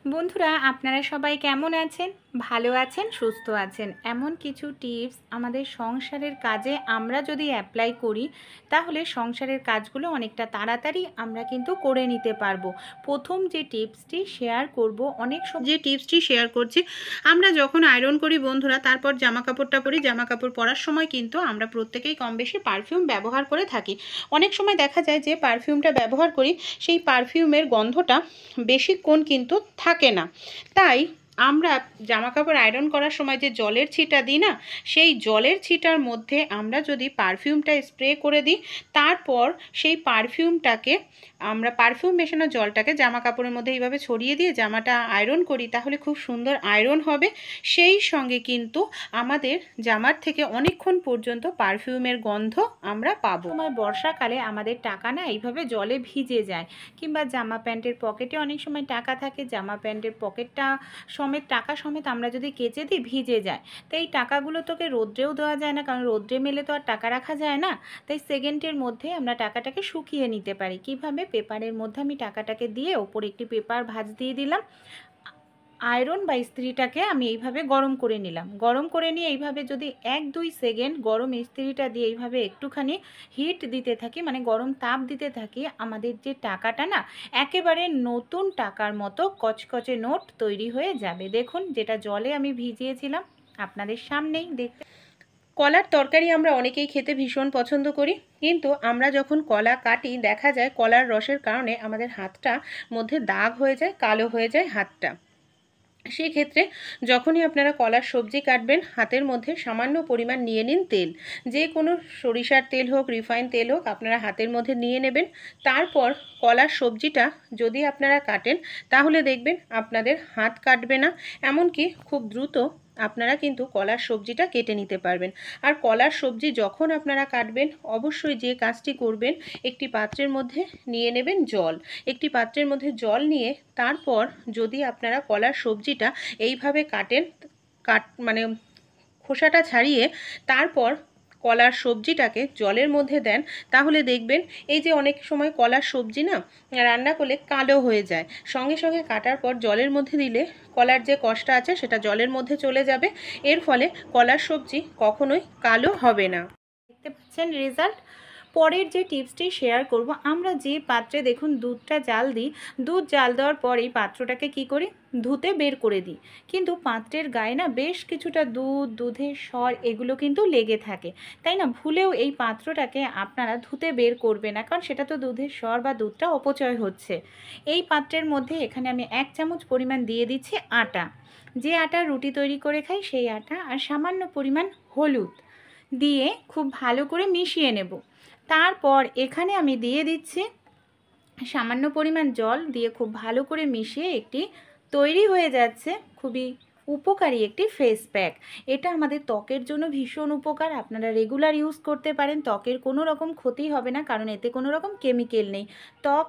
বন্ধুরা, আপনারা সবাই কেমন আছেন? ভালো আছেন, সুস্থ আছেন? এমন কিছু টিপস আমাদের সংসারের কাজে আমরা যদি অ্যাপ্লাই করি, তাহলে সংসারের কাজগুলো অনেকটা তাড়াতাড়ি আমরা কিন্তু করে নিতে পারবো। প্রথম যে টিপসটি শেয়ার করব, যে টিপসটি শেয়ার করছি, আমরা যখন আয়রন করি বন্ধুরা, তারপর জামা কাপড়টা পরি, জামা কাপড় পরার সময় কিন্তু আমরা প্রত্যেকেই কম বেশি পারফিউম ব্যবহার করে থাকি। অনেক সময় দেখা যায় যে পারফিউমটা ব্যবহার করি, সেই পারফিউমের গন্ধটা বেশিক্ষণ কিন্তু থাকে না। তাই আমরা জামাকাপড় আয়রন করার সময় যে জলের ছিটা দিই না, সেই জলের ছিটার মধ্যে আমরা যদি পারফিউমটা স্প্রে করে দিই, তারপর সেই পারফিউমটাকে আমরা পারফিউম মেশানো জলটাকে জামা কাপড়ের মধ্যে এইভাবে ছড়িয়ে দিয়ে জামাটা আয়রন করি, তাহলে খুব সুন্দর আয়রন হবে। সেই সঙ্গে কিন্তু আমাদের জামার থেকে অনেকক্ষণ পর্যন্ত পারফিউমের গন্ধ আমরা পাবো। সময় বর্ষাকালে আমাদের টাকা না এইভাবে জলে ভিজে যায়, কিংবা জামা প্যান্টের পকেটে অনেক সময় টাকা থাকে, জামা প্যান্টের পকেটটা সমেত টাকা সমেত আমরা যদি কেচে দিই, ভিজে যায়। তো এই টাকাগুলো তোকে রোদ্রেও দেওয়া যায় না, কারণ রোদ্রে মেলে তো আর টাকা রাখা যায় না। তাই সেকেন্ডের মধ্যে আমরা টাকাটাকে শুকিয়ে নিতে পারি। কিভাবে? পেপারের মধ্যে আমি টাকাটাকে দিয়ে ওপরে একটি পেপার ভাঁজ দিয়ে দিলাম, আয়রন বা ইস্ত্রিটাকে আমি এইভাবে গরম করে নিলাম। গরম করে নিয়ে এইভাবে যদি 1-2 সেকেন্ড গরম ইস্ত্রিটা দিয়ে এইভাবে একটুখানি হিট দিতে থাকি, মানে গরম তাপ দিতে থাকি, আমাদের যে টাকাটা না একেবারে নতুন টাকার মতো কচকচে নোট তৈরি হয়ে যাবে। দেখুন, যেটা জলে আমি ভিজিয়েছিলাম আপনাদের সামনেই দেখতে। কলার তরকারি আমরা অনেকেই খেতে ভীষণ পছন্দ করি, কিন্তু আমরা যখন কলা কাটি দেখা যায় কলার রসের কারণে আমাদের হাতটা মধ্যে দাগ হয়ে যায়, কালো হয়ে যায় হাতটা। সেক্ষেত্রে যখনই আপনারা কলার সবজি কাটবেন, হাতের মধ্যে সামান্য পরিমাণ নিয়ে নিন তেল। যে কোনো সরিষার তেল হোক, রিফাইন তেল হোক, আপনারা হাতের মধ্যে নিয়ে নেবেন। তারপর কলার সবজিটা যদি আপনারা কাটেন, তাহলে দেখবেন আপনাদের হাত কাটবে না, এমনকি খুব দ্রুত আপনারা কিন্তু কলার সবজিটা কেটে নিতে পারবেন। আর কলার সবজি যখন আপনারা কাটবেন, অবশ্যই যে কাজটি করবেন, একটি পাত্রের মধ্যে নিয়ে নেবেন জল। একটি পাত্রের মধ্যে জল নিয়ে তারপর যদি আপনারা কলার সবজিটা এইভাবে কাটেন, মানে খোসাটা ছাড়িয়ে তারপর কলার সবজিটাকে জলের মধ্যে দেন, তাহলে দেখবেন এই যে অনেক সময় কলার সবজি না রান্না করলে কালো হয়ে যায়, সঙ্গে সঙ্গে কাটার পর জলের মধ্যে দিলে কলার যে কষটা আছে সেটা জলের মধ্যে চলে যাবে। এর ফলে কলার সবজি কখনোই কালো হবে না। দেখতে পাচ্ছেন রেজাল্ট। পরের যে টিপসটি শেয়ার করব, আমরা যে পাত্রে দেখুন দুধটা জাল দিই, দুধ জাল দেওয়ার পর এই পাত্রটাকে কি করি, ধুতে বের করে দিই। কিন্তু পাত্রের গায়ে না বেশ কিছুটা দুধের স্বর এগুলো কিন্তু লেগে থাকে। তাই না, ভুলেও এই পাত্রটাকে আপনারা ধুতে বের করবে না, কারণ সেটা তো দুধের স্বর বা দুধটা অপচয় হচ্ছে। এই পাত্রের মধ্যে এখানে আমি 1 চামচ পরিমাণ দিয়ে দিচ্ছি আটা। যে আটা রুটি তৈরি করে খাই সেই আটা, আর সামান্য পরিমাণ হলুদ দিয়ে খুব ভালো করে মিশিয়ে নেব। তারপর এখানে আমি দিয়ে দিচ্ছি সামান্য পরিমাণ জল, দিয়ে খুব ভালো করে মিশিয়ে একটি তৈরি হয়ে যাচ্ছে খুবই উপকারী একটি ফেস প্যাক। এটা আমাদের ত্বকের জন্য ভীষণ উপকার, আপনারা রেগুলার ইউজ করতে পারেন। ত্বকের কোনো রকম ক্ষতি হবে না, কারণ এতে কোনো রকম কেমিক্যাল নেই। ত্বক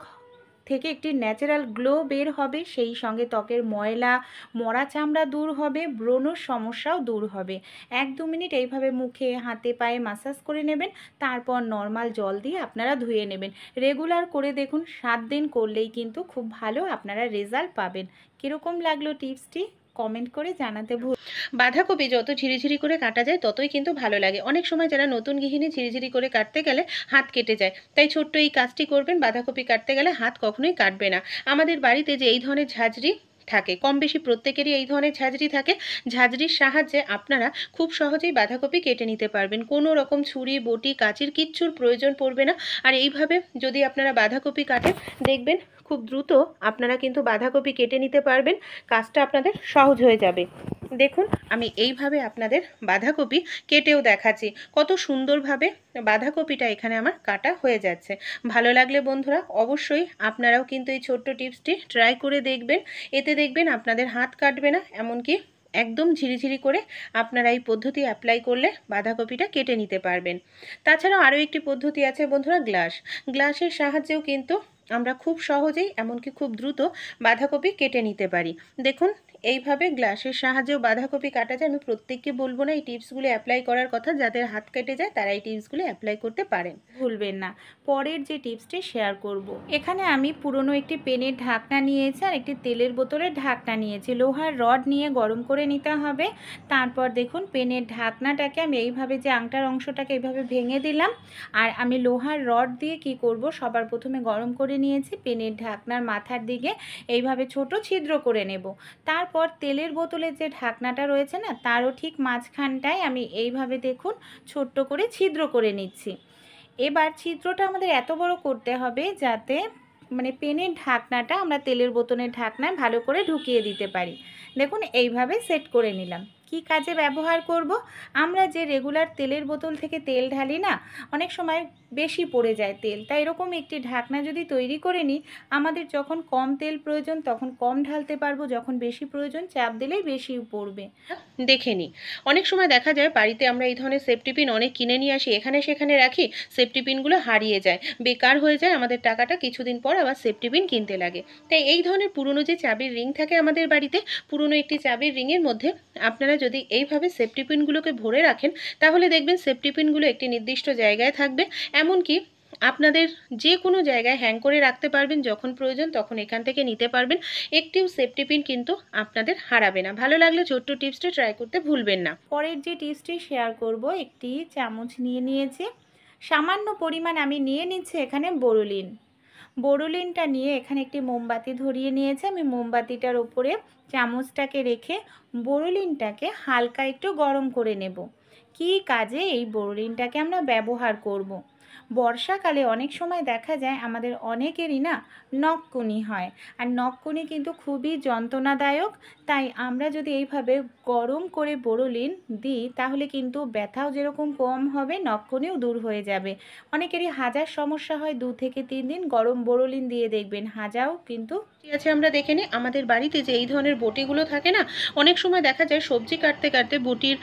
থেকে একটি ন্যাচারাল গ্লো বের হবে, সেই সঙ্গে ত্বকের ময়লা, মরা চামড়া দূর হবে, ব্রণর সমস্যাও দূর হবে। 1-2 মিনিট এইভাবে মুখে, হাতে, পায়ে মাসাজ করে নেবেন। তারপর নর্মাল জল দিয়ে আপনারা ধুয়ে নেবেন। রেগুলার করে দেখুন, 7 দিন করলেই কিন্তু খুব ভালো আপনারা রেজাল্ট পাবেন। কীরকম লাগলো টিপসটি কমেন্ট করে জানাতে ভুল। বাঁধাকপি যত ঝিরিঝিরি করে কাটা যায় ততই কিন্তু ভালো লাগে। অনেক সময় যারা নতুন গৃহিণী ঝিরিঝিরি করে কাটতে গেলে হাত কেটে যায়, তাই ছোট্ট এই কাজটি করবেন, বাঁধাকপি কাটতে গেলে হাত কখনোই কাটবে না। আমাদের বাড়িতে যে এই ধরনের ঝাঁঝরি থাকে, কম বেশি প্রত্যেকেরই এই ধরনের ঝাঁঝরি থাকে, ঝাঁঝরির সাহায্যে আপনারা খুব সহজেই বাঁধাকপি কেটে নিতে পারবেন। কোনো রকম ছুরি, বটি, কাঁচির কিচ্ছুর প্রয়োজন পড়বে না। আর এইভাবে যদি আপনারা বাঁধাকপি কাটেন, দেখবেন খুব দ্রুত আপনারা কিন্তু বাঁধাকপি কেটে নিতে পারবেন, কাজটা আপনাদের সহজ হয়ে যাবে। দেখুন, আমি এইভাবে আপনাদের বাঁধাকপি কেটেও দেখাচ্ছি, কত সুন্দরভাবে বাঁধাকপিটা এখানে আমার কাটা হয়ে যাচ্ছে। ভালো লাগলে বন্ধুরা অবশ্যই আপনারাও কিন্তু এই ছোট্ট টিপসটি ট্রাই করে দেখবেন। এতে দেখবেন আপনাদের হাত কাটবে না, এমনকি একদম ঝিরিঝিরি করে আপনারা এই পদ্ধতি অ্যাপ্লাই করলে বাঁধাকপিটা কেটে নিতে পারবেন। তাছাড়াও আরও একটি পদ্ধতি আছে বন্ধুরা, গ্লাসের সাহায্যেও কিন্তু আমরা খুব সহজেই, এমনকি খুব দ্রুত বাঁধাকপি কেটে নিতে পারি। দেখুন, এইভাবে গ্লাসের সাহায্যেও বাঁধাকপি কাটা যায়। আমি প্রত্যেককে বলবো না এই টিপসগুলো অ্যাপ্লাই করার কথা, যাদের হাত কেটে যায় তারা এই টিপসগুলো অ্যাপ্লাই করতে পারেন। ভুলবেন না। পরের যে টিপসটি শেয়ার করব, এখানে আমি পুরনো একটি পেনের ঢাকনা নিয়েছি আর একটি তেলের বোতলের ঢাকনা নিয়েছি। লোহার রড নিয়ে গরম করে নিতে হবে। তারপর দেখুন পেনের ঢাকনাটাকে আমি এইভাবে যে আংটার অংশটাকে এইভাবে ভেঙে দিলাম। আর আমি লোহার রড দিয়ে কি করব, সবার প্রথমে গরম করে নিয়েছি, পেনের ঢাকনার মাথার দিকে এইভাবে ছোট ছিদ্র করে নেব। তারপর তেলের বোতলের যে ঢাকনাটা রয়েছে না, তারও ঠিক মাঝখানটায় আমি এইভাবে দেখুন ছোট্ট করে ছিদ্র করে নিচ্ছি। এবার ছিদ্রটা আমাদের এত বড় করতে হবে যাতে মানে পেনের ঢাকনাটা আমরা তেলের বোতলের ঢাকনায় ভালো করে ঢুকিয়ে দিতে পারি। দেখুন এইভাবে সেট করে নিলাম। কি কাজে ব্যবহার করব, আমরা যে রেগুলার তেলের বোতল থেকে তেল ঢালি না, অনেক সময় বেশি পড়ে যায় তেল, তাই এরকম একটি ঢাকনা যদি তৈরি করে নিই, আমাদের যখন কম তেল প্রয়োজন তখন কম ঢালতে পারবো, যখন বেশি প্রয়োজন চাপ দিলেই বেশি পড়বে। দেখে নিই, অনেক সময় দেখা যায় বাড়িতে আমরা এই ধরনের সেফটি পিন অনেক কিনে নিয়ে আসি, এখানে সেখানে রাখি, সেফটি পিনগুলো হারিয়ে যায়, বেকার হয়ে যায়, আমাদের টাকাটা কিছুদিন পর আবার সেফটি পিন কিনতে লাগে। তাই এই ধরনের পুরনো যে চাবির রিং থাকে আমাদের বাড়িতে, পুরনো একটি চাবির রিংয়ের মধ্যে আপনারা যদি এইভাবে সেফটি পিনগুলোকে ভরে রাখেন, তাহলে দেখবেন সেফটি পিনগুলো একটি নির্দিষ্ট জায়গায় থাকবে। এমনকি আপনাদের যে কোনো জায়গায় হ্যাং করে রাখতে পারবেন, যখন প্রয়োজন তখন এখান থেকে নিতে পারবেন। একটিও সেফটি পিন কিন্তু আপনাদের হারাবে না। ভালো লাগলে ছোট্ট টিপসটা ট্রাই করতে ভুলবেন না। পরের যে টিপসটি শেয়ার করব, একটি চামচ নিয়ে নিয়েছি, সামান্য পরিমাণ আমি নিয়ে নিচ্ছি এখানে বোরোলিন। বোরোলিনটা নিয়ে এখানে একটি মোমবাতি ধরিয়ে নিয়েছি। আমি মোমবাতিটার ওপরে চামচটাকে রেখে বোরোলিনটাকে হালকা একটু গরম করে নেব। কী কাজে এই বোরোলিনটাকে আমরা ব্যবহার করব, বর্ষাকালে অনেক সময় দেখা যায় আমাদের অনেকেরই না নখকুনি হয়, আর নখকুনি কিন্তু খুবই যন্ত্রণাদায়ক। তাই আমরা যদি এইভাবে গরম করে বোরোলিন দিই, তাহলে কিন্তু ব্যথাও যেরকম কম হবে, নখকুনিও দূর হয়ে যাবে। অনেকেরই হাজার সমস্যা হয়, 2 থেকে 3 দিন গরম বোরোলিন দিয়ে দেখবেন হাজাও কিন্তু। ঠিক আছে, আমরা দেখে নিই আমাদের বাড়িতে যে এই ধরনের বটিগুলো থাকে না, অনেক সময় দেখা যায় সবজি কাটতে কাটতে বটির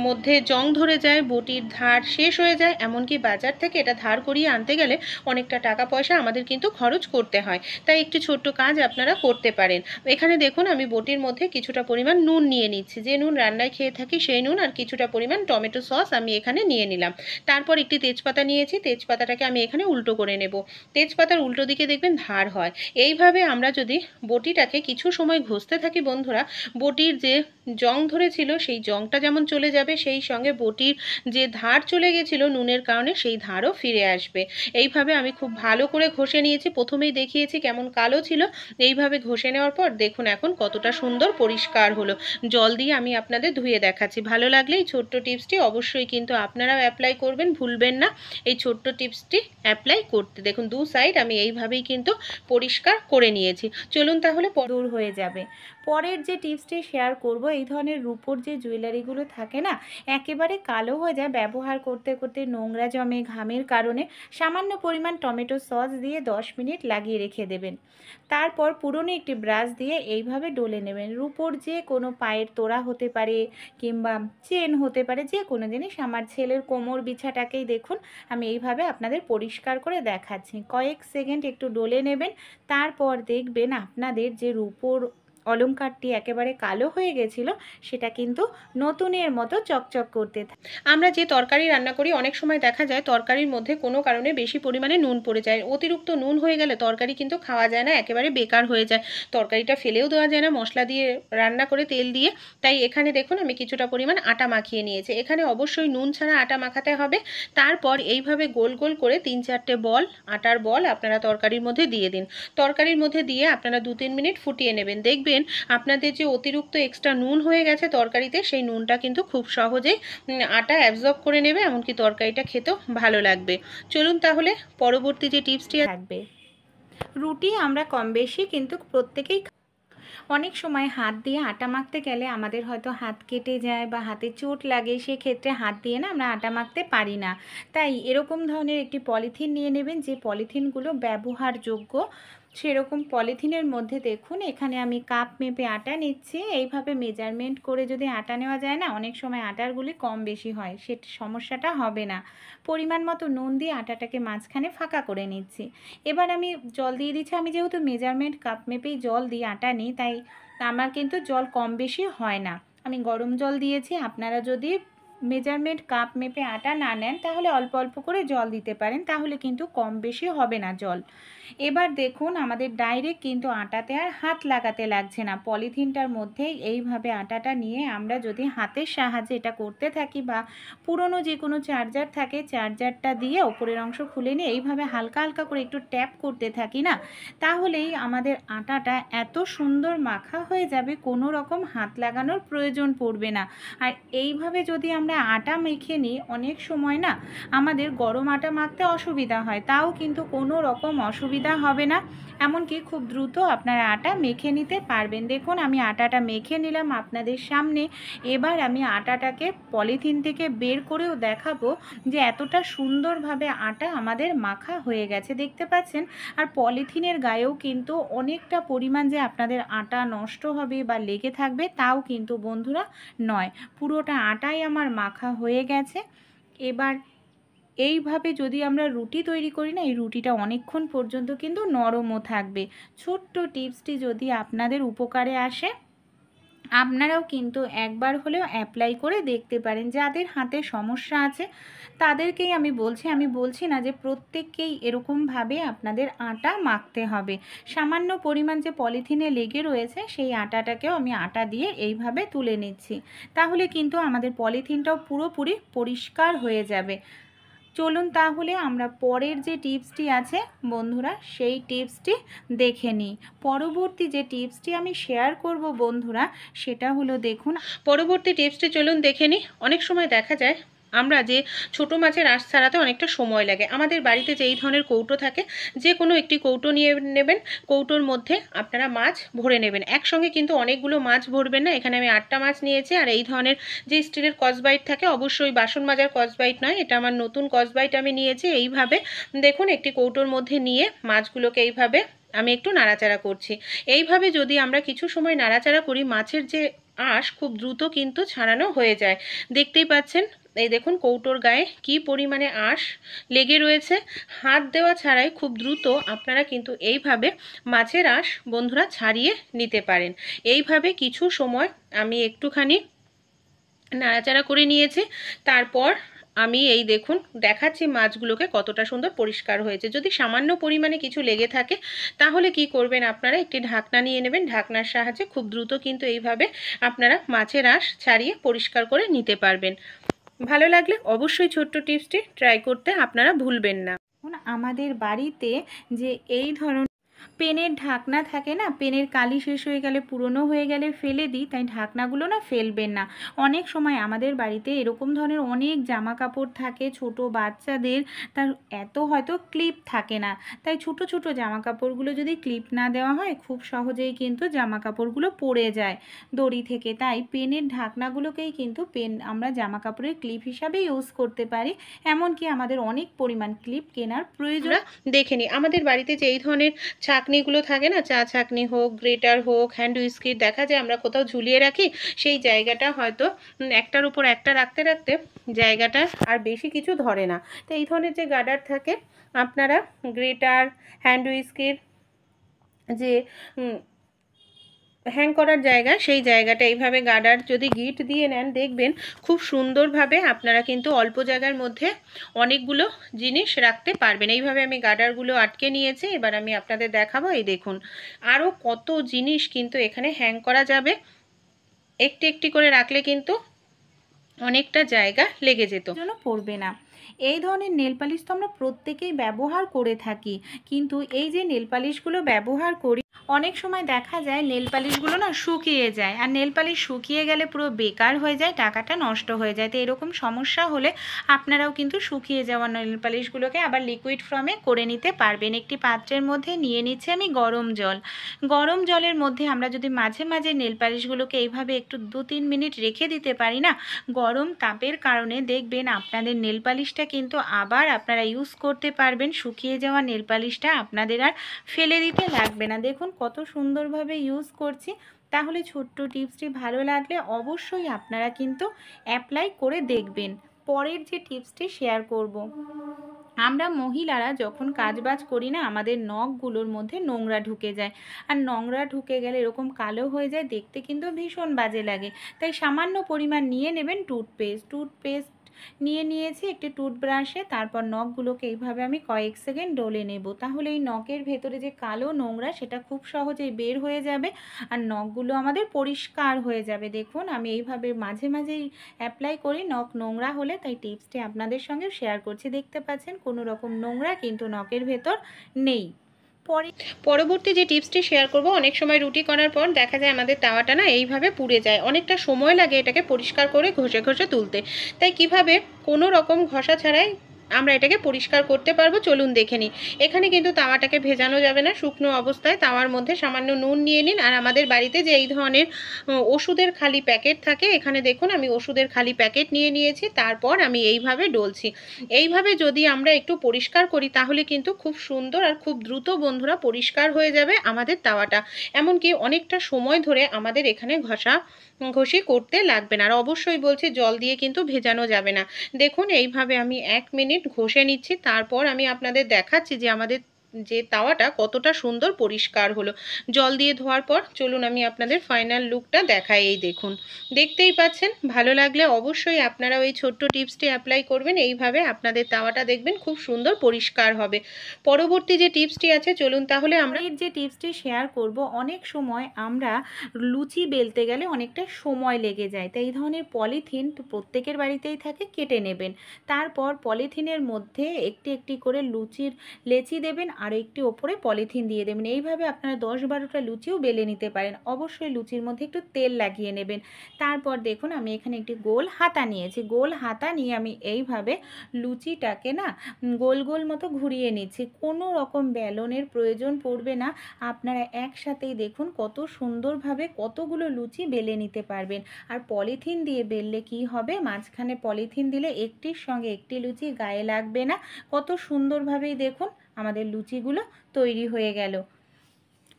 মধ্যে জং ধরে যায়, বটির ধার শেষ হয়ে যায়, এমনকি বাজার থেকে এটা ধার করিয়ে আনতে গেলে অনেকটা টাকা পয়সা আমাদের কিন্তু খরচ করতে হয়। তাই একটি ছোট্ট কাজ আপনারা করতে পারেন। এখানে দেখুন আমি বটির মধ্যে কিছুটা পরিমাণ নুন নিয়ে নিচ্ছি, যে নুন রান্নায় খেয়ে থাকি সেই নুন, আর কিছুটা পরিমাণ টমেটো সস আমি এখানে নিয়ে নিলাম। তারপর একটি তেজপাতা নিয়েছি, তেজপাতাটাকে আমি এখানে উল্টো করে নেব। তেজপাতার উল্টো দিকে দেখবেন ধার হয়। এইভাবে আমরা যদি বটিটাকে কিছু সময় ঘষতে থাকি বন্ধুরা, বটির যে জং ধরেছিল সেই জংটা যেমন চলে যাবে, সেই সঙ্গে বটির যে ধার চলে গেছিলো নুনের কারণে সেই ধারও ফিরে আসবে। এইভাবে আমি খুব ভালো করে ঘষে নিয়েছি, প্রথমেই দেখিয়েছি কেমন কালো ছিল, এইভাবে ঘষে নেওয়ার পর দেখুন এখন কতটা সুন্দর পরিষ্কার হলো। জল দিয়ে আমি আপনাদের ধুয়ে দেখাচ্ছি। ভালো লাগলে এই ছোট্ট টিপসটি অবশ্যই কিন্তু আপনারাও অ্যাপ্লাই করবেন, ভুলবেন না এই ছোট্ট টিপসটি অ্যাপ্লাই করতে। দেখুন দু সাইড আমি এইভাবেই কিন্তু পরিষ্কার করে নিয়েছি। চলুন তাহলে দূর হয়ে যাবে। পরের যে টিপসটি শেয়ার করব, এই ধরনের রূপোর যে জুয়েলারিগুলো থাকে না, একেবারে কালো হয়ে যায় ব্যবহার করতে করতে, নোংরা জমে ঘামের কারণে, সামান্য পরিমাণ টমেটো সস দিয়ে 10 মিনিট লাগিয়ে রেখে দেবেন। তারপর পুরনো একটি ব্রাশ দিয়ে এইভাবে ডলে নেবেন। রূপোর যে কোনো পায়ের তোড়া হতে পারে কিংবা চেন হতে পারে, যে কোনো জিনিস। আমার ছেলের কোমর বিছাটাকেই দেখুন আমি এইভাবে আপনাদের পরিষ্কার করে দেখাচ্ছি। কয়েক সেকেন্ড একটু ডলে নেবেন, তারপর দেখবেন আপনাদের যে রূপোর অলংকারটি একেবারে কালো হয়ে গেছিলো, সেটা কিন্তু নতুনের মতো চকচক করতে থাকে। আমরা যে তরকারি রান্না করি অনেক সময় দেখা যায় তরকারির মধ্যে কোনো কারণে বেশি পরিমাণে নুন পড়ে যায়, অতিরিক্ত নুন হয়ে গেলে তরকারি কিন্তু খাওয়া যায় না, একেবারে বেকার হয়ে যায়, তরকারিটা ফেলেও দেওয়া যায় না মশলা দিয়ে রান্না করে তেল দিয়ে। তাই এখানে দেখুন আমি কিছুটা পরিমাণ আটা মাখিয়ে নিয়েছি, এখানে অবশ্যই নুন ছাড়া আটা মাখাতে হবে। তারপর এইভাবে গোল গোল করে 3-4টে বল, আটার বল আপনারা তরকারির মধ্যে দিয়ে দিন। তরকারির মধ্যে দিয়ে আপনারা 2-3 মিনিট ফুটিয়ে নেবেন। দেখবেন আপনাদের যে অতিরিক্ত এক্সট্রা নুন হয়ে গেছে তরকারিতে, সেই নুনটা কিন্তু খুব সহজেই আটা অ্যাবজর্ব করে নেবে, এমনকি তরকারিটা খেতেও ভালো লাগবে। চলুন তাহলে পরবর্তী যে টিপসটি থাকবে। রুটি আমরা কম বেশি কিন্তু প্রত্যেকেই, অনেক সময় হাত দিয়ে আটা মাখতে গেলে আমাদের হয়তো হাত কেটে যায় বা হাতে চোট লাগে, সেক্ষেত্রে হাত দিয়ে না আমরা আটা মাখতে পারি না। তাই এরকম ধরনের একটি পলিথিন নিয়ে নেবেন, যে পলিথিনগুলো ব্যবহারযোগ্য। সেরকম পলিথিনের মধ্যে দেখুন এখানে আমি কাপ মেপে আটা নিচ্ছি। এইভাবে মেজারমেন্ট করে যদি আটা নেওয়া যায় না, অনেক সময় আটারগুলি কম বেশি হয়, সে সমস্যাটা হবে না। পরিমাণ মতো নুন দিয়ে আটাটাকে মাঝখানে ফাঁকা করে নিচ্ছি। এবার আমি জল দিয়ে দিচ্ছি। আমি যেহেতু মেজারমেন্ট কাপ মেপেই জল দিয়ে আটা নিই, তাই আমার কিন্তু জল কম বেশি হয় না। আমি গরম জল দিয়েছি। আপনারা যদি মেজারমেন্ট কাপ মেপে আটা না নেন তাহলে অল্প অল্প করে জল দিতে পারেন, তাহলে কিন্তু কম বেশি হবে না জল। এবার দেখুন আমাদের ডাইরেক্ট কিন্তু আটাতে আর হাত লাগাতে লাগছে না। পলিথিনটার মধ্যে এইভাবে আটাটা নিয়ে আমরা যদি হাতের সাহায্যে এটা করতে থাকি, বা পুরনো যে কোনো চার্জার থাকে চার্জারটা দিয়ে ওপরের অংশ খুলে নিয়ে এইভাবে হালকা হালকা করে একটু ট্যাপ করতে থাকি না, তাহলেই আমাদের আটাটা এত সুন্দর মাখা হয়ে যাবে, কোনো রকম হাত লাগানোর প্রয়োজন পড়বে না। আর এইভাবে যদি আমরা আটা মেখে নিই, অনেক সময় না আমাদের গরম আটা মাখতে অসুবিধা হয়, তাও কিন্তু কোনো রকম অসুবিধা হবে না। এমনকি খুব দ্রুত আপনারা আটা মেখে নিতে পারবেন। দেখুন আমি আটাটা মেখে নিলাম আপনাদের সামনে। এবার আমি আটাটাকে পলিথিন থেকে বের করেও দেখাবো যে এতটা সুন্দরভাবে আটা আমাদের মাখা হয়ে গেছে, দেখতে পাচ্ছেন। আর পলিথিনের গায়েও কিন্তু অনেকটা পরিমাণ যে আপনাদের আটা নষ্ট হবে বা লেগে থাকবে তাও কিন্তু বন্ধুরা নয়, পুরোটা আটাই আমার মাখা হয়ে গেছে। এবার এইভাবে যদি আমরা রুটি তৈরি করি না, এই রুটিটা অনেকক্ষণ পর্যন্ত কিন্তু নরমও থাকবে। ছোট্ট টিপসটি যদি আপনাদের উপকারে আসে, আপনারাও কিন্তু একবার হলেও অ্যাপ্লাই করে দেখতে পারেন। যাদের হাতে সমস্যা আছে তাদেরকেই আমি বলছি, আমি বলছি না যে প্রত্যেককেই এরকমভাবে আপনাদের আটা মাখতে হবে। সামান্য পরিমাণ যে পলিথিনে লেগে রয়েছে সেই আটাটাকেও আমি আটা দিয়ে এইভাবে তুলে নিচ্ছি, তাহলে কিন্তু আমাদের পলিথিনটাও পুরোপুরি পরিষ্কার হয়ে যাবে। চলুন তাহলে আমরা পরের যে টিপসটি আছে বন্ধুরা সেই টিপসটি দেখে নিই। পরবর্তী যে টিপসটি আমি শেয়ার করব বন্ধুরা, সেটা হলো দেখুন পরবর্তী টিপসটি চলুন দেখে নিই। অনেক সময় দেখা যায় আমরা যে ছোট মাছের আঁশ ছাড়াতে অনেকটা সময় লাগে। আমাদের বাড়িতে যে এই ধরনের কৌটো থাকে, যে কোনো একটি কৌটো নিয়ে নেবেন। কৌটোর মধ্যে আপনারা মাছ ভরে নেবেন। একসঙ্গে কিন্তু অনেকগুলো মাছ ভরবেন না। এখানে আমি 8টা মাছ নিয়েছি। আর এই ধরনের যে স্টিলের কসবাইট থাকে, অবশ্যই বাসন মাজার কসবাইট নয়, এটা আমার নতুন কসবাইট আমি নিয়েছি। এইভাবে দেখুন একটি কৌটোর মধ্যে নিয়ে মাছগুলোকে এইভাবে আমি একটু নাড়াচাড়া করছি। এইভাবে যদি আমরা কিছু সময় নাড়াচাড়া করি, মাছের যে আঁশ খুব দ্রুত কিন্তু ছাড়ানো হয়ে যায়। দেখতেই পাচ্ছেন, এই দেখুন কৌটোর গায়ে কি পরিমাণে আঁশ লেগে রয়েছে। হাত দেওয়া ছাড়াই খুব দ্রুত আপনারা কিন্তু এইভাবে মাছের আঁশ বন্ধুরা ছাড়িয়ে নিতে পারেন। এইভাবে কিছু সময় আমি একটুখানি নাড়াচাড়া করে নিয়েছি। তারপর আমি এই দেখুন দেখাচ্ছি মাছগুলোকে কতটা সুন্দর পরিষ্কার হয়েছে। যদি সামান্য পরিমাণে কিছু লেগে থাকে তাহলে কি করবেন, আপনারা একটি ঢাকনা নিয়ে নেবেন। ঢাকনার সাহায্যে খুব দ্রুত কিন্তু এইভাবে আপনারা মাছের আঁশ ছাড়িয়ে পরিষ্কার করে নিতে পারবেন। ভালো লাগলে অবশ্যই ছোট্ট টিপসটি ট্রাই করতে আপনারা ভুলবেন না। আমাদের বাড়িতে যে এই ধরনের পেনের ঢাকনা থাকে না, পেনের কালি শেষ হয়ে গেলে পুরনো হয়ে গেলে ফেলে দিই, তাই ঢাকনাগুলো না ফেলবেন না। অনেক সময় আমাদের বাড়িতে এরকম ধরনের অনেক জামা কাপড় থাকে ছোট বাচ্চাদের, তার এত হয়তো ক্লিপ থাকে না, তাই ছোট ছোট জামা কাপড়গুলো যদি ক্লিপ না দেওয়া হয় খুব সহজেই কিন্তু জামা কাপড়গুলো পড়ে যায় দড়ি থেকে। তাই পেনের ঢাকনাগুলোকেই কিন্তু আমরা জামা কাপড়ের ক্লিপ হিসাবে ইউজ করতে পারি। এমনকি আমাদের অনেক পরিমাণ ক্লিপ কেনার প্রয়োজন। দেখে নিই আমাদের বাড়িতে যে এই ধরনের ছাঁকনিগুলো থাকে না, চা ছাঁকনি হোক, গ্রেটার হোক, হ্যান্ড উইস্কির, দেখা যায় আমরা কোথাও ঝুলিয়ে রাখি, সেই জায়গাটা হয়তো একটার উপর একটা রাখতে রাখতে জায়গাটা আর বেশি কিছু ধরে না। তো এই ধরনের যে গার্ডার থাকে, আপনারা গ্রেটার, হ্যান্ড উইস্কির যে হ্যাং করার জায়গা, সেই জায়গাটা এইভাবে গার্ডার যদি গিট দিয়ে নেন, দেখবেন খুব সুন্দরভাবে আপনারা কিন্তু অল্প জায়গার মধ্যে অনেকগুলো জিনিস রাখতে পারবেন। এইভাবে আমি গার্ডারগুলো আটকে নিয়েছি। এবার আমি আপনাদের দেখাবো। এই দেখুন আরও কত জিনিস কিন্তু এখানে হ্যাং করা যাবে। একটি একটি করে রাখলে কিন্তু অনেকটা জায়গা লেগে যেত, জন্য পড়বে না। এই ধরনের নেল পালিশ তো আমরা প্রত্যেকেই ব্যবহার করে থাকি, কিন্তু এই যে নেল পালিশগুলো ব্যবহার করি অনেক সময় দেখা যায় নেল পালিশগুলো না শুকিয়ে যায়, আর নেল পালিশ শুকিয়ে গেলে পুরো বেকার হয়ে যায়, টাকাটা নষ্ট হয়ে যায়। তো এরকম সমস্যা হলে আপনারাও কিন্তু শুকিয়ে যাওয়া নেল পালিশগুলোকে আবার লিকুইড ফর্মে করে নিতে পারবেন। একটি পাত্রের মধ্যে নিয়ে নিচ্ছি আমি গরম জল। গরম জলের মধ্যে আমরা যদি মাঝে মাঝে নেল পালিশগুলোকে এইভাবে একটু 2-3 মিনিট রেখে দিতে পারি না, গরম তাপের কারণে দেখবেন আপনাদের নেল পালিশটা কিন্তু আবার আপনারা ইউজ করতে পারবেন। শুকিয়ে যাওয়া নেল পালিশটা আপনাদের আর ফেলে দিতে লাগবে না। দেখুন কত সুন্দরভাবে ইউজ করছি। তাহলে ছোট্ট টিপসটি ভালো লাগলে অবশ্যই আপনারা কিন্তু অ্যাপ্লাই করে দেখবেন। পরের যে টিপসটি শেয়ার করব, আমরা মহিলারা যখন কাজবাজ করি না, আমাদের নখগুলোর মধ্যে নোংরা ঢুকে যায়, আর নোংরা ঢুকে গেলে এরকম কালো হয়ে যায়, দেখতে কিন্তু ভীষণ বাজে লাগে। তাই সামান্য পরিমাণ নিয়ে নেবেন টুথপেস্ট নিয়ে নিয়েছি একটি টুথব্রাশে, তারপর নখগুলোকে এইভাবে আমি কয়েক সেকেন্ড ডলে নেব। তাহলে এই নখের ভেতরে যে কালো নোংরা সেটা খুব সহজেই বের হয়ে যাবে, আর নখগুলো আমাদের পরিষ্কার হয়ে যাবে। দেখুন আমি এইভাবে মাঝে মাঝেই অ্যাপ্লাই করি নখ নোংরা হলে, তাই টিপসটি আপনাদের সঙ্গে শেয়ার করছি। দেখতে পাচ্ছেন কোনো রকম নোংরা কিন্তু নখের ভেতর নেই। পরবর্তী যে টিপসটি শেয়ার করব, অনেক সময় রুটি করার পর দেখা যায় আমাদের তাওয়াটা না এইভাবে পুড়ে যায়, অনেকটা সময় লাগে এটাকে পরিষ্কার করে ঘষে ঘষে তুলতে। তাই কিভাবে কোনো রকম ঘষা ছাড়াই আমরা এটাকে পরিষ্কার করতে পারবো চলুন দেখে নিই। এখানে কিন্তু তাওয়াটাকে ভেজানো যাবে না, শুকনো অবস্থায় তাওয়ার মধ্যে সামান্য নুন নিয়ে নিন। আর আমাদের বাড়িতে যে এই ধরনের ওষুধের খালি প্যাকেট থাকে, এখানে দেখুন আমি ওষুধের খালি প্যাকেট নিয়ে নিয়েছি। তারপর আমি এইভাবে ডলছি। এইভাবে যদি আমরা একটু পরিষ্কার করি তাহলে কিন্তু খুব সুন্দর আর খুব দ্রুত বন্ধুরা পরিষ্কার হয়ে যাবে আমাদের তাওয়াটা। এমনকি অনেকটা সময় ধরে আমাদের এখানে ঘষি করতে লাগবে না। আর অবশ্যই বলছি জল দিয়ে কিন্তু ভেজানো যাবে না। দেখুন এইভাবে আমি 1 মিনিট ঘষে নিচ্ছি, তারপর আমি আপনাদের দেখাচ্ছি যে আমাদের যে তাওয়াটা কতটা সুন্দর পরিষ্কার হলো জল দিয়ে ধোয়ার পর। চলুন আমি আপনাদের ফাইনাল লুকটা দেখাই। এই দেখুন, দেখতেই পাচ্ছেন। ভালো লাগলে অবশ্যই আপনারা ওই ছোট্ট টিপসটি অ্যাপ্লাই করবেন। এইভাবে আপনাদের তাওয়াটা দেখবেন খুব সুন্দর পরিষ্কার হবে। পরবর্তী যে টিপসটি আছে চলুন তাহলে আমরা যে টিপসটি শেয়ার করব, অনেক সময় আমরা লুচি বেলতে গেলে অনেকটা সময় লেগে যায়, তাই এই ধরনের পলিথিন তো প্রত্যেকের বাড়িতেই থাকে, কেটে নেবেন। তারপর পলিথিনের মধ্যে একটি একটি করে লুচির লেচি দেবেন, আর একটি ওপরে পলিথিন দিয়ে দেবেন। এইভাবে আপনারা 10-12টা লুচিও বেলে নিতে পারেন। অবশ্যই লুচির মধ্যে একটু তেল লাগিয়ে নেবেন। তারপর দেখুন আমি এখানে একটি গোল হাতা নিয়েছি। গোল হাতা নিয়ে আমি এইভাবে লুচিটাকে না গোল গোল মতো ঘুরিয়ে নিচ্ছি। কোনো রকম বেলনের প্রয়োজন পড়বে না, আপনারা একসাথেই দেখুন কত সুন্দরভাবে কতগুলো লুচি বেলে নিতে পারবেন। আর পলিথিন দিয়ে বেললে কি হবে, মাঝখানে পলিথিন দিলে একটির সঙ্গে একটি লুচি গায়ে লাগবে না। কত সুন্দরভাবেই দেখুন আমাদের লুচিগুলো তৈরি হয়ে গেল।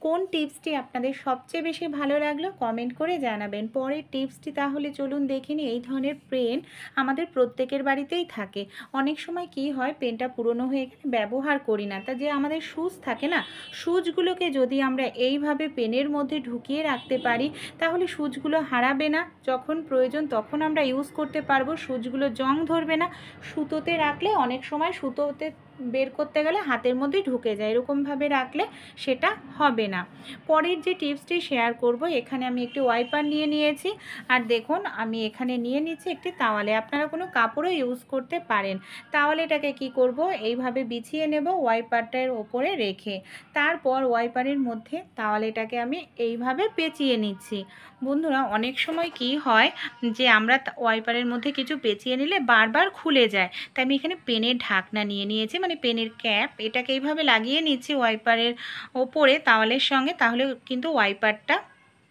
কোন টিপসটি আপনাদের সবচেয়ে বেশি ভালো লাগলো কমেন্ট করে জানাবেন। পরের টিপসটি তাহলে চলুন দেখে নিই। এই ধরনের পেন আমাদের প্রত্যেকের বাড়িতেই থাকে। অনেক সময় কি হয়, পেনটা পুরনো হয়ে গেলে ব্যবহার করি না, তা যে আমাদের সুচ থাকে না, সুচগুলোকে যদি আমরা এইভাবে পেনের মধ্যে ঢুকিয়ে রাখতে পারি তাহলে সুচগুলো হারাবে না, যখন প্রয়োজন তখন আমরা ইউজ করতে পারবো। সুচগুলো জং ধরবে না। সুতোতে রাখলে অনেক সময় সুতোতে বের করতে গেলে হাতের মধ্যে ঢুকে যায়, এরকমভাবে রাখলে সেটা হবে না। পরের যে টিপসটি শেয়ার করব, এখানে আমি একটি ওয়াইপার নিয়ে নিয়েছি, আর দেখুন আমি এখানে নিয়ে নিচ্ছি একটি তাওয়ালে। আপনারা কোনো কাপড়ও ইউজ করতে পারেন। তাওয়ালেটাকে কি করব, এইভাবে বিছিয়ে নেব ওয়াইপারটার ওপরে রেখে। তারপর ওয়াইপারের মধ্যে তাওয়ালেটাকে আমি এইভাবে পেঁচিয়ে নিচ্ছি। বন্ধুরা অনেক সময় কি হয় যে আমরা ওয়াইপারের মধ্যে কিছু পেঁচিয়ে নিলে বারবার খুলে যায়, তাই আমি এখানে পেনের ঢাকনা নিয়ে নিয়েছি, মানে পেনের ক্যাপ, এটাকে এইভাবে লাগিয়ে নিচ্ছি ওয়াইপারের ওপরে তাওয়ালের সঙ্গে, তাহলে কিন্তু ওয়াইপারটা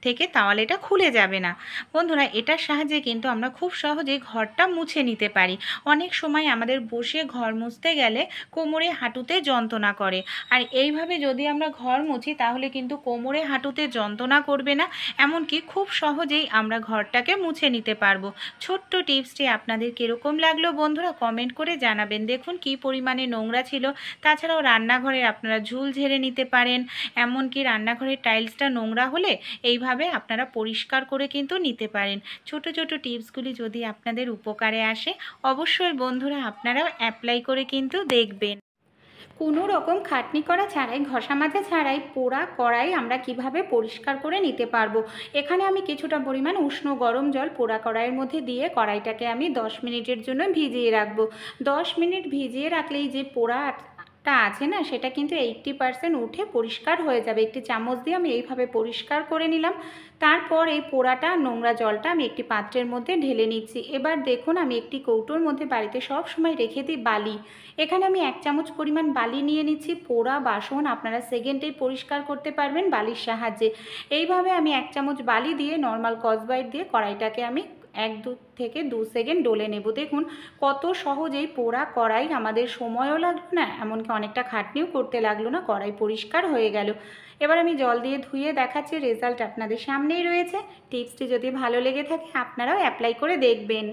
থেকে তাওয়ালেটা খুলে যাবে না। বন্ধুরা এটার সাহায্যে কিন্তু আমরা খুব সহজেই ঘরটা মুছে নিতে পারি। অনেক সময় আমাদের বসে ঘর মুছতে গেলে কোমরে হাঁটুতে যন্ত্রণা করে, আর এইভাবে যদি আমরা ঘর মুছি তাহলে কিন্তু কোমরে হাঁটুতে যন্ত্রণা করবে না, এমনকি খুব সহজেই আমরা ঘরটাকে মুছে নিতে পারবো। ছোট্ট টিপসটি আপনাদের কীরকম লাগলো বন্ধুরা কমেন্ট করে জানাবেন। দেখুন কি পরিমাণে নোংরা ছিল। তাছাড়াও রান্নাঘরে আপনারা ঝুল ঝেড়ে নিতে পারেন, এমনকি রান্নাঘরের টাইলসটা নোংরা হলে এইভাবে আপনারা পরিষ্কার করে কিন্তু নিতে পারেন। ছোট ছোট টিপসগুলি যদি আপনাদের উপকারে আসে অবশ্যই বন্ধুরা আপনারাও অ্যাপ্লাই করে কিন্তু দেখবেন। কোনো রকম খাটনি করা ছাড়াই, ঘষা মাজা ছাড়াই পোড়া কড়াই আমরা কিভাবে পরিষ্কার করে নিতে পারবো। এখানে আমি কিছুটা পরিমাণ উষ্ণ গরম জল পোড়া কড়াইয়ের মধ্যে দিয়ে কড়াইটাকে আমি 10 মিনিটের জন্য ভিজিয়ে রাখবো। 10 মিনিট ভিজিয়ে রাখলেই যে পোড়াটা আছে না, সেটা কিন্তু 80% উঠে পরিষ্কার হয়ে যাবে। একটি চামচ দিয়ে আমি এইভাবে পরিষ্কার করে নিলাম। তারপর এই পোড়াটা নোংরা জলটা আমি একটি পাত্রের মধ্যে ঢেলে নিচ্ছি। এবার দেখুন আমি একটি কৌটোর মধ্যে বাড়িতে সব সময় রেখে দিই বালি। এখানে আমি 1 চামচ পরিমাণ বালি নিয়ে নিচ্ছি। পোড়া বাসন আপনারা সেকেন্ডেই পরিষ্কার করতে পারবেন বালির সাহায্যে। এইভাবে আমি 1 চামচ বালি দিয়ে নর্মাল স্কচব্রাইট দিয়ে কড়াইটাকে আমি 1 থেকে 2 সেকেন্ড ডলে নেব। দেখুন কত সহজেই পোড়া কড়াই, আমাদের সময়ও লাগলো না, এমনকি অনেকটা খাটনিও করতে লাগলো না, কড়াই পরিষ্কার হয়ে গেল। এবার আমি জল দিয়ে ধুয়ে দেখাচ্ছি, রেজাল্ট আপনাদের সামনেই রয়েছে। টিপসটি যদি ভালো লেগে থাকে আপনারাও অ্যাপ্লাই করে দেখবেন।